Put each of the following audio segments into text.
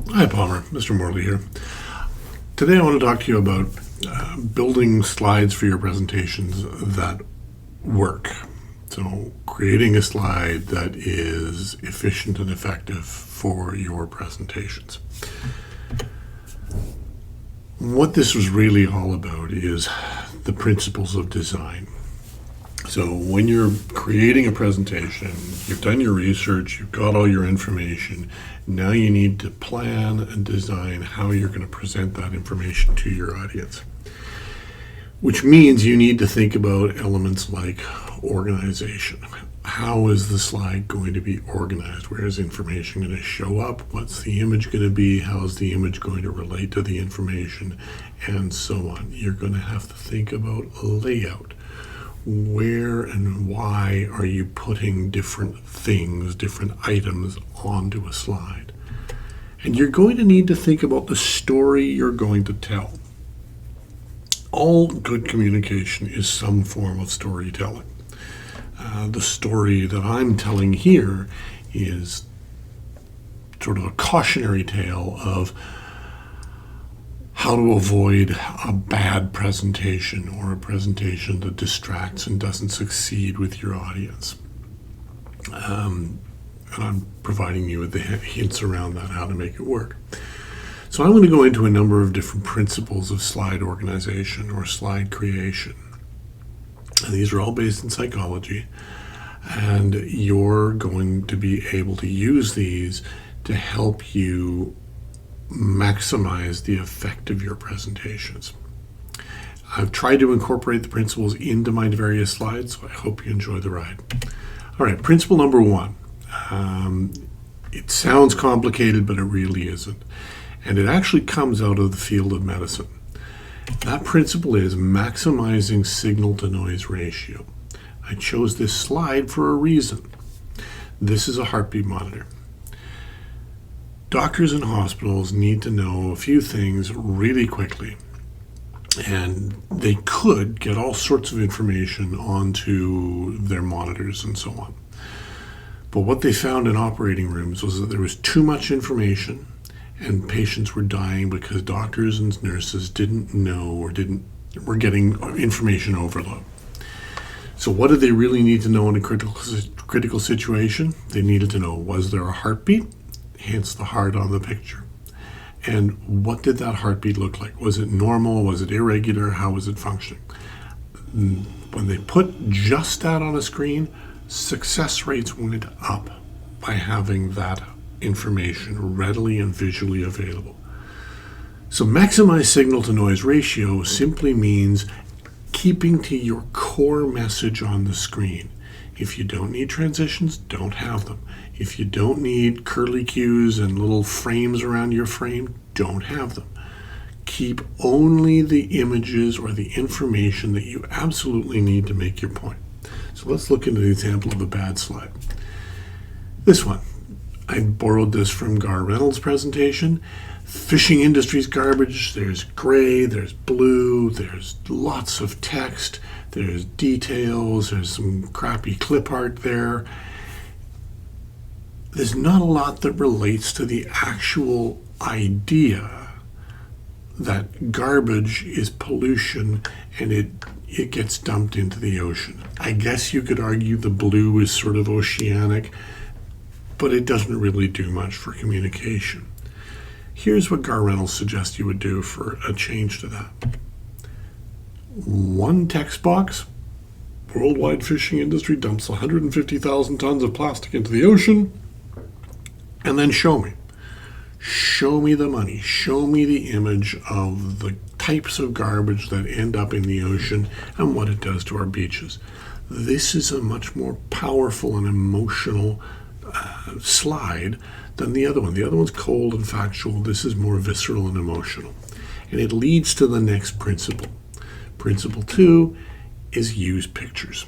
Hi, Palmer. Mr. Morley here. Today I want to talk to you about building slides for your presentations that work. So, creating a slide that is efficient and effective for your presentations. What this was really all about is the principles of design. So when you're creating a presentation, you've done your research, you've got all your information, now you need to plan and design how you're going to present that information to your audience. Which means you need to think about elements like organization. How is the slide going to be organized? Where is information going to show up? What's the image going to be? How is the image going to relate to the information? And so on. You're going to have to think about layout. Where and why are you putting different things, different items onto a slide? And you're going to need to think about the story you're going to tell. All good communication is some form of storytelling. The story that I'm telling here is sort of a cautionary tale of how to avoid a bad presentation or a presentation that distracts and doesn't succeed with your audience. And I'm providing you with the hints around that, how to make it work. So I'm going to go into a number of different principles of slide organization or slide creation. And these are all based in psychology. And you're going to be able to use these to help you maximize the effect of your presentations. I've tried to incorporate the principles into my various slides, so I hope you enjoy the ride. All right, principle number one. It sounds complicated, but it really isn't. And it actually comes out of the field of medicine. That principle is maximizing signal-to-noise ratio. I chose this slide for a reason. This is a heartbeat monitor. Doctors and hospitals need to know a few things really quickly, and they could get all sorts of information onto their monitors and so on. But what they found in operating rooms was that there was too much information, and patients were dying because doctors and nurses didn't know or were getting information overload. So what did they really need to know in a critical situation? They needed to know, was there a heartbeat? Hence the heart on the picture. And what did that heartbeat look like? Was it normal? Was it irregular? How was it functioning? When they put just that on a screen, success rates went up by having that information readily and visually available. So maximize signal-to-noise ratio simply means keeping to your core message on the screen. If you don't need transitions, don't have them. If you don't need curly cues and little frames around your frame, don't have them. Keep only the images or the information that you absolutely need to make your point. So let's look into the example of a bad slide. This one. I borrowed this from Gar Reynolds' presentation. Fishing industry's garbage. There's gray, there's blue, there's lots of text, there's details, there's some crappy clip art there. There's not a lot that relates to the actual idea that garbage is pollution and it gets dumped into the ocean. I guess you could argue the blue is sort of oceanic, but it doesn't really do much for communication. Here's what Gar Reynolds suggests you would do for a change to that. One text box. Worldwide fishing industry dumps 150,000 tons of plastic into the ocean. And then show me. Show me the money. Show me the image of the types of garbage that end up in the ocean and what it does to our beaches. This is a much more powerful and emotional slide than the other one. The other one's cold and factual. This is more visceral and emotional. And it leads to the next principle. Principle 2 is use pictures.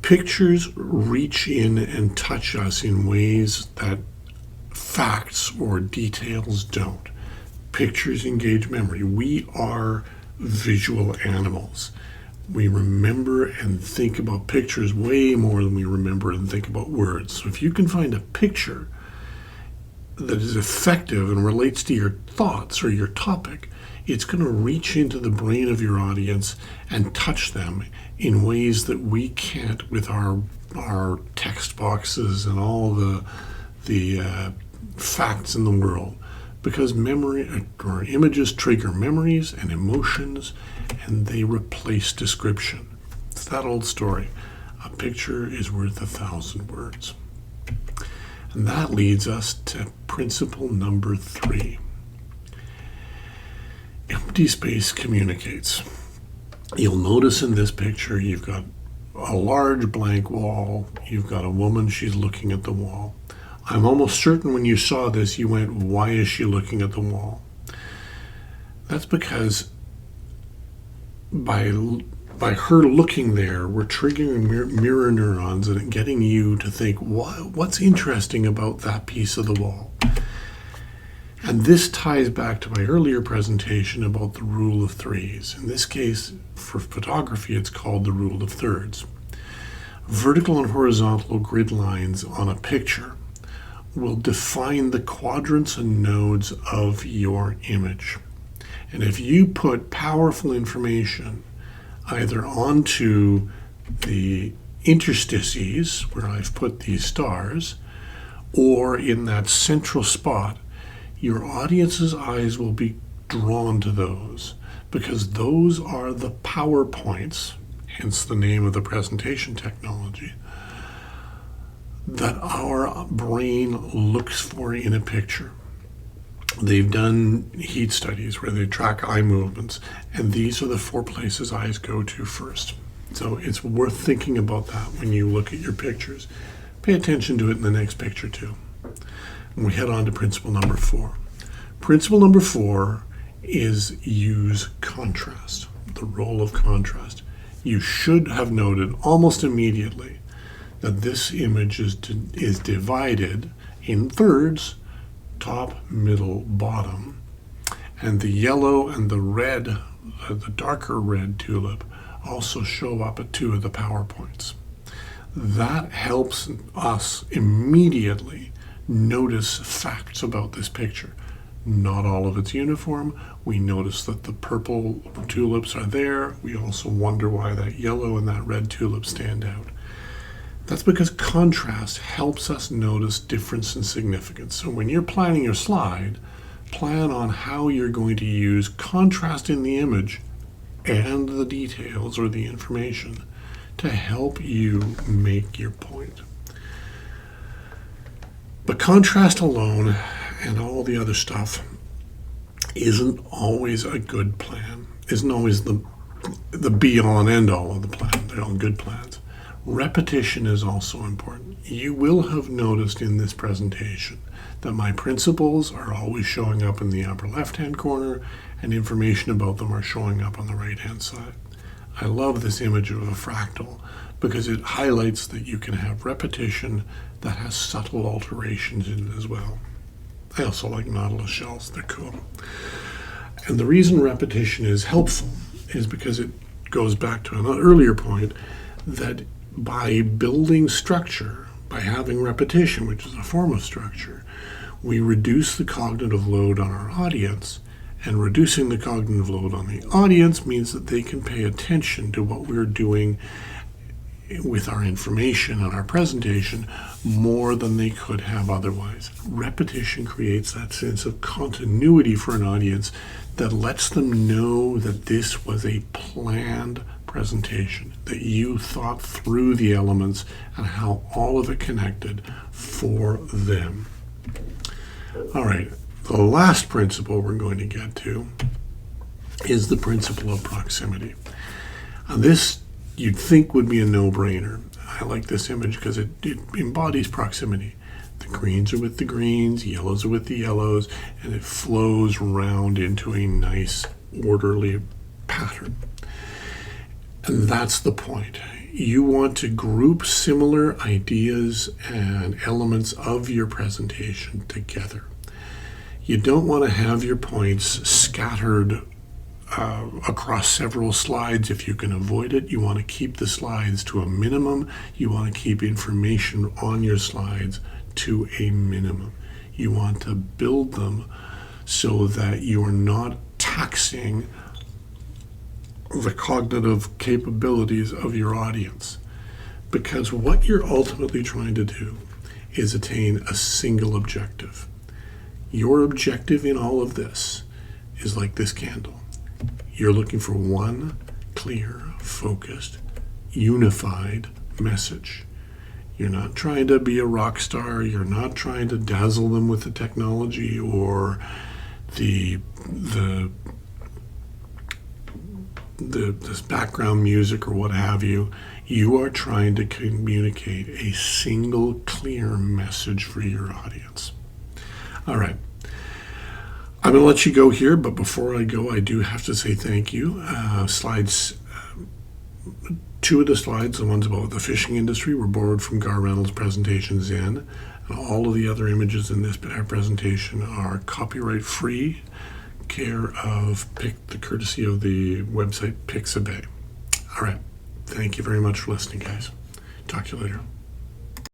Pictures reach in and touch us in ways that facts or details don't. Pictures engage memory. We are visual animals. We remember and think about pictures way more than we remember and think about words. So if you can find a picture that is effective and relates to your thoughts or your topic, it's going to reach into the brain of your audience and touch them in ways that we can't with our text boxes and all the facts in the world. Because memory or images trigger memories and emotions, and they replace description. It's that old story. A picture is worth 1,000 words. And that leads us to principle number 3. Empty space communicates. You'll notice in this picture you've got a large blank wall. You've got a woman, she's looking at the wall. I'm almost certain when you saw this, you went, why is she looking at the wall? That's because by her looking there, we're triggering mirror neurons and getting you to think, what's interesting about that piece of the wall? And this ties back to my earlier presentation about the rule of threes. In this case, for photography, it's called the rule of thirds. Vertical and horizontal grid lines on a picture will define the quadrants and nodes of your image. And if you put powerful information either onto the interstices, where I've put these stars, or in that central spot, your audience's eyes will be drawn to those, because those are the power points, hence the name of the presentation technology, that our brain looks for in a picture. They've done heat studies where they track eye movements, and these are the 4 places eyes go to first. So it's worth thinking about that when you look at your pictures. Pay attention to it in the next picture too. And we head on to principle number 4. Principle number 4 is use contrast, the role of contrast. You should have noted almost immediately that this image is divided in thirds, top, middle, bottom, and the yellow and the red, the darker red tulip, also show up at 2 of the PowerPoints. That helps us immediately notice facts about this picture. Not all of it's uniform. We notice that the purple tulips are there. We also wonder why that yellow and that red tulip stand out. That's because contrast helps us notice difference and significance. So when you're planning your slide, plan on how you're going to use contrast in the image and the details or the information to help you make your point. But contrast alone and all the other stuff isn't always a good plan, isn't always the be-all and end-all of the plan. They're all good plans. Repetition is also important. You will have noticed in this presentation that my principles are always showing up in the upper left-hand corner and information about them are showing up on the right-hand side. I love this image of a fractal because it highlights that you can have repetition that has subtle alterations in it as well. I also like nautilus shells, they're cool. And the reason repetition is helpful is because it goes back to an earlier point that by building structure, by having repetition, which is a form of structure, we reduce the cognitive load on our audience, and reducing the cognitive load on the audience means that they can pay attention to what we're doing with our information and our presentation more than they could have otherwise. Repetition creates that sense of continuity for an audience that lets them know that this was a planned presentation, that you thought through the elements and how all of it connected for them. All right, the last principle we're going to get to is the principle of proximity. And this you'd think would be a no-brainer. I like this image because it embodies proximity. The greens are with the greens, yellows are with the yellows, and it flows round into a nice, orderly pattern. And that's the point. You want to group similar ideas and elements of your presentation together. You don't want to have your points scattered across several slides. If you can avoid it, you want to keep the slides to a minimum. You want to keep information on your slides to a minimum. You want to build them so that you are not taxing the cognitive capabilities of your audience. Because what you're ultimately trying to do is attain a single objective. Your objective in all of this is like this candle. You're looking for one clear, focused, unified message. You're not trying to be a rock star. You're not trying to dazzle them with the technology or this background music or what have you. You are trying to communicate a single clear message for your audience. All right. I'm going to let you go here, but before I go, I do have to say thank you. Two of the slides, the ones about the fishing industry, were borrowed from Gar Reynolds' presentation Zen. And all of the other images in this presentation are copyright free, courtesy of the website Pixabay. All right. Thank you very much for listening, guys. Talk to you later.